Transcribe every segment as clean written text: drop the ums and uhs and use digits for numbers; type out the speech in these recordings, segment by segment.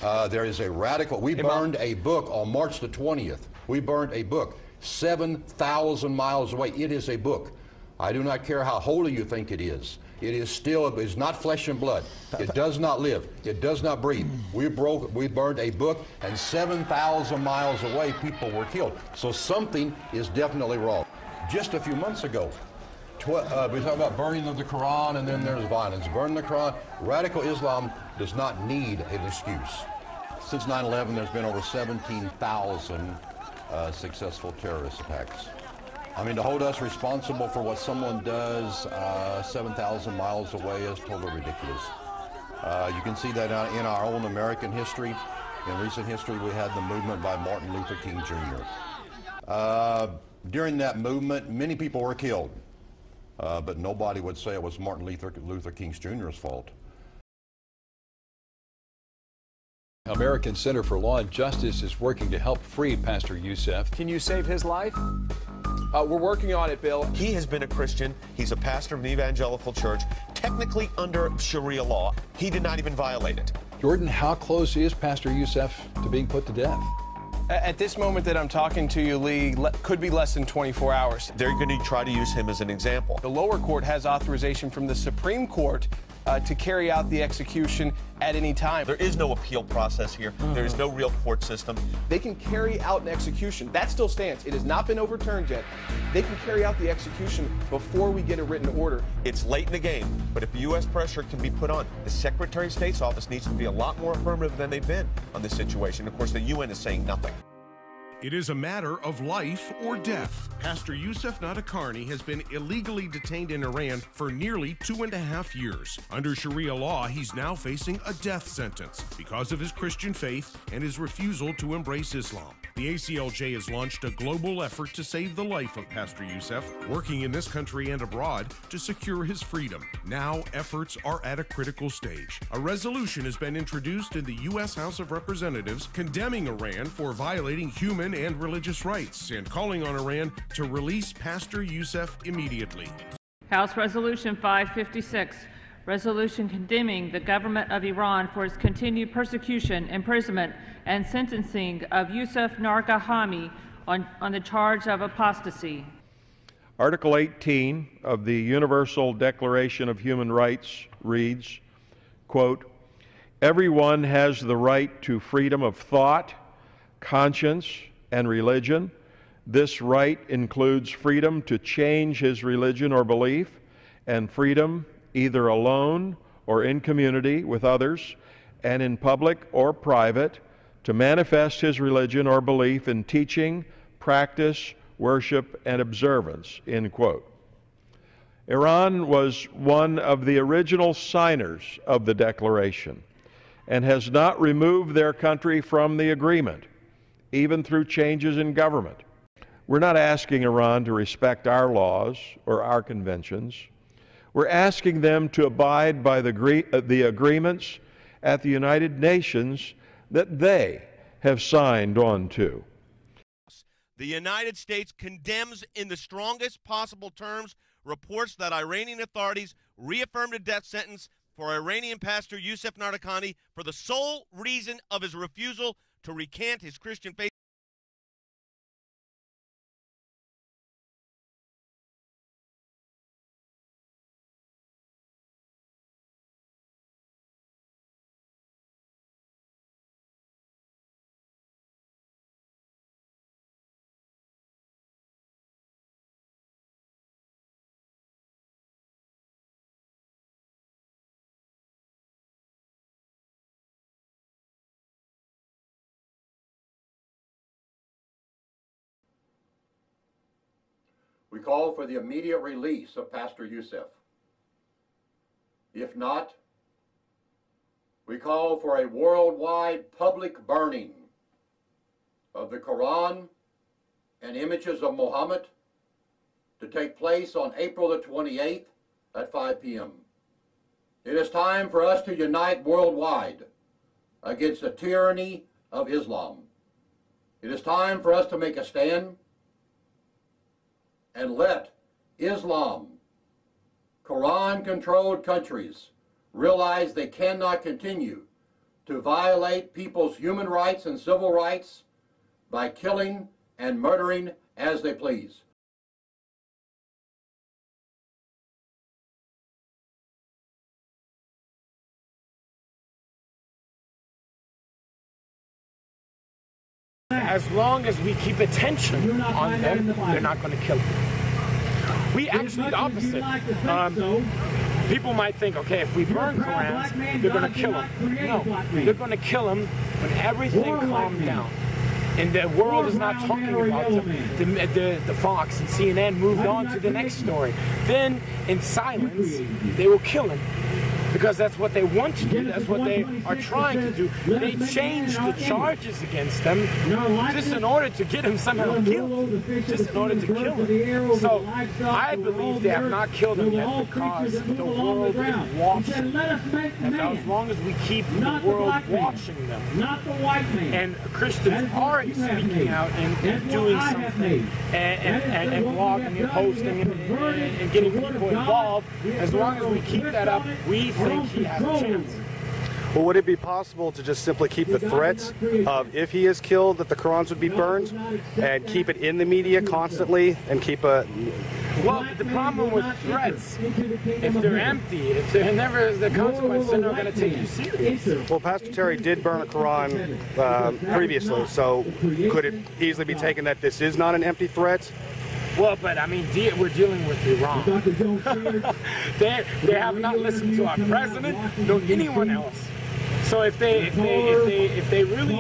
There is a radical, we burned a book on March the 20th. We burned a book 7,000 miles away. It is a book. I do not care how holy you think it is. It is still, it is not flesh and blood. It does not live. It does not breathe. We burned a book, and 7,000 miles away, people were killed. So something is definitely wrong. Just a few months ago, we talk about burning of the Quran, and then there's violence. Burning the Quran. Radical Islam does not need an excuse. Since 9/11, there's been over 17,000 successful terrorist attacks. I mean, to hold us responsible for what someone does 7,000 miles away is totally ridiculous. You can see that in our own American history. In recent history, we had the movement by Martin Luther King Jr. During that movement, many people were killed, but nobody would say it was Martin Luther King Jr.'s fault. American Center for Law and Justice is working to help free Pastor Youcef. Can you save his life? We're working on it, Bill. He has been a Christian. He's a pastor of an evangelical church, technically under Sharia law. He did not even violate it. Jordan, how close is Pastor Youcef to being put to death? At this moment that I'm talking to you, Lee, could be less than 24 hours. They're going to try to use him as an example. The lower court has authorization from the Supreme Court to carry out the execution at any time. There is no appeal process here. There is no real court system. They can carry out an execution. That still stands. It has not been overturned yet. They can carry out the execution before we get a written order. It's late in the game, but if U.S. pressure can be put on, the Secretary of State's office needs to be a lot more affirmative than they've been on this situation. Of course, the UN is saying nothing. It is a matter of life or death. Pastor Youcef.mp4 has been illegally detained in Iran for nearly 2.5 years. Under Sharia law, he's now facing a death sentence because of his Christian faith and his refusal to embrace Islam. The ACLJ has launched a global effort to save the life of Pastor Youcef, working in this country and abroad to secure his freedom. Now, efforts are at a critical stage. A resolution has been introduced in the U.S. House of Representatives condemning Iran for violating human and religious rights and calling on Iran to release Pastor Youcef immediately. House Resolution 556, resolution condemning the government of Iran for its continued persecution, imprisonment, and sentencing of Youcef.mp4 on the charge of apostasy. Article 18 of the Universal Declaration of Human Rights reads, quote, "Everyone has the right to freedom of thought, conscience, and religion. This right includes freedom to change his religion or belief, and freedom, either alone or in community with others, and in public or private, to manifest his religion or belief in teaching, practice, worship, and observance," end quote. Iran was one of the original signers of the Declaration and has not removed their country from the agreement, even through changes in government. We're not asking Iran to respect our laws or our conventions. We're asking them to abide by the agreements at the United Nations that they have signed on to. The United States condemns in the strongest possible terms reports that Iranian authorities reaffirmed a death sentence for Iranian pastor Youcef.mp4 for the sole reason of his refusal to recant his Christian faith. We call for the immediate release of Pastor Youcef. If not, we call for a worldwide public burning of the Quran and images of Muhammad to take place on April the 28th at 5 p.m. It is time for us to unite worldwide against the tyranny of Islam. It is time for us to make a stand and let Islam, Quran-controlled countries realize they cannot continue to violate people's human rights and civil rights by killing and murdering as they please. As long as we keep attention on them, they're not going to kill them. We actually the opposite. People might think, okay, if we burn Korans, they're going to kill them. No, they're going to them when everything calms down. And the world is not talking about them. The Fox and CNN moved on to the next story. Then, in silence, they will kill him. Because that's what they want to do, that's what they are trying to do. They changed the charges against them just in order to get him somehow killed, just in order to kill him. So I believe they have not killed him yet because the world is watching. As long as we keep the world watching them, and Christians are speaking out and doing something, and blogging and posting and getting people involved, as long as we keep that up, we think he has a chance. Well, would it be possible to just simply keep the threats of if he is killed that the Qurans would be burned and keep it in the media constantly and keep a... Well, the problem with threats, if they're empty, if they're never the consequence, they're not going to take you serious. Well, Pastor Terry did burn a Quran previously, so could it easily be taken that this is not an empty threat? Well, but I mean, we're dealing with Iran. they have not listened to our president, nor anyone else. So if they really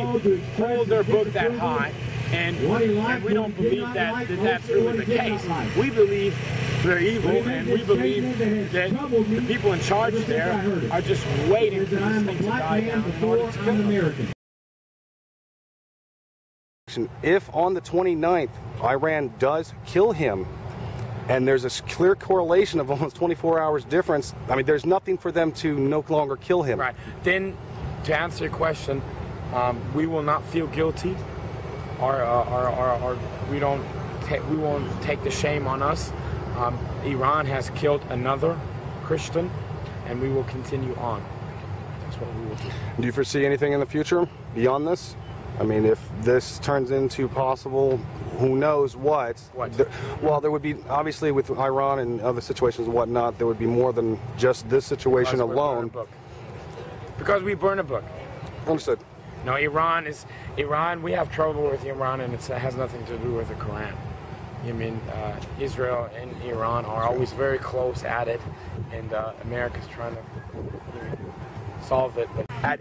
hold their book that high, and we don't believe that that's really the case, we believe they're evil, and we believe that the people in charge there are just waiting for this thing to die down in order to kill them. If on the 29th Iran does kill him, and there's a clear correlation of almost 24 hours difference, I mean, there's nothing for them to no longer kill him. Right. Then, to answer your question, we will not feel guilty, or we won't take the shame on us. Iran has killed another Christian, and we will continue on. That's what we will do. Do you foresee anything in the future beyond this? I mean, if this turns into possible, who knows what? Well, there would be, obviously, with Iran and other situations and whatnot, there would be more than just this situation alone. Because we burn a book. Understood. No, Iran, we have trouble with Iran, and it has nothing to do with the Quran. I mean, Israel and Iran are always very close at it, and America's trying to solve it. But at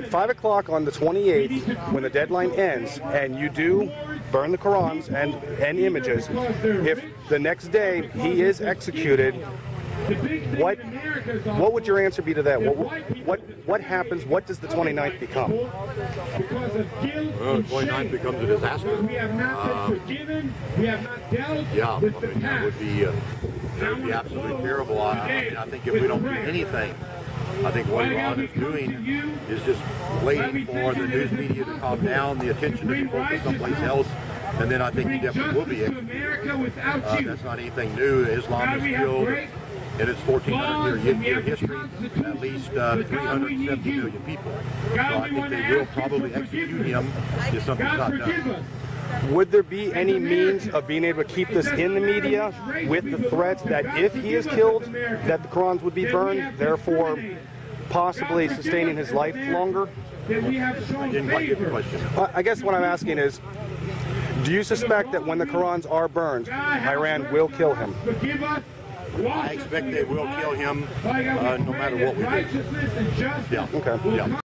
5 o'clock on the 28th, when the deadline ends, and you do burn the Qurans and images, if the next day he is executed, what would your answer be to that? What happens? What does the 29th become? Well, the 29th becomes a disaster. Yeah, I mean, that would be absolutely terrible. I think if we don't do anything, I think what Iran is doing is just waiting for the news media to calm down, the attention to be focused someplace else, and then I think he definitely will be executed. That's not anything new. Islam has killed, in its 1,400-year history, at least 370 million people. So I think they will probably execute him if something's not done. Would there be any means of being able to keep this in the media with the threats that if he is killed, that the Qurans would be burned, therefore possibly sustaining his life longer? I didn't quite get the question. I guess what I'm asking is, do you suspect that when the Qurans are burned, Iran will kill him? I expect they will kill him no matter what we do. Yeah. Okay. Yeah.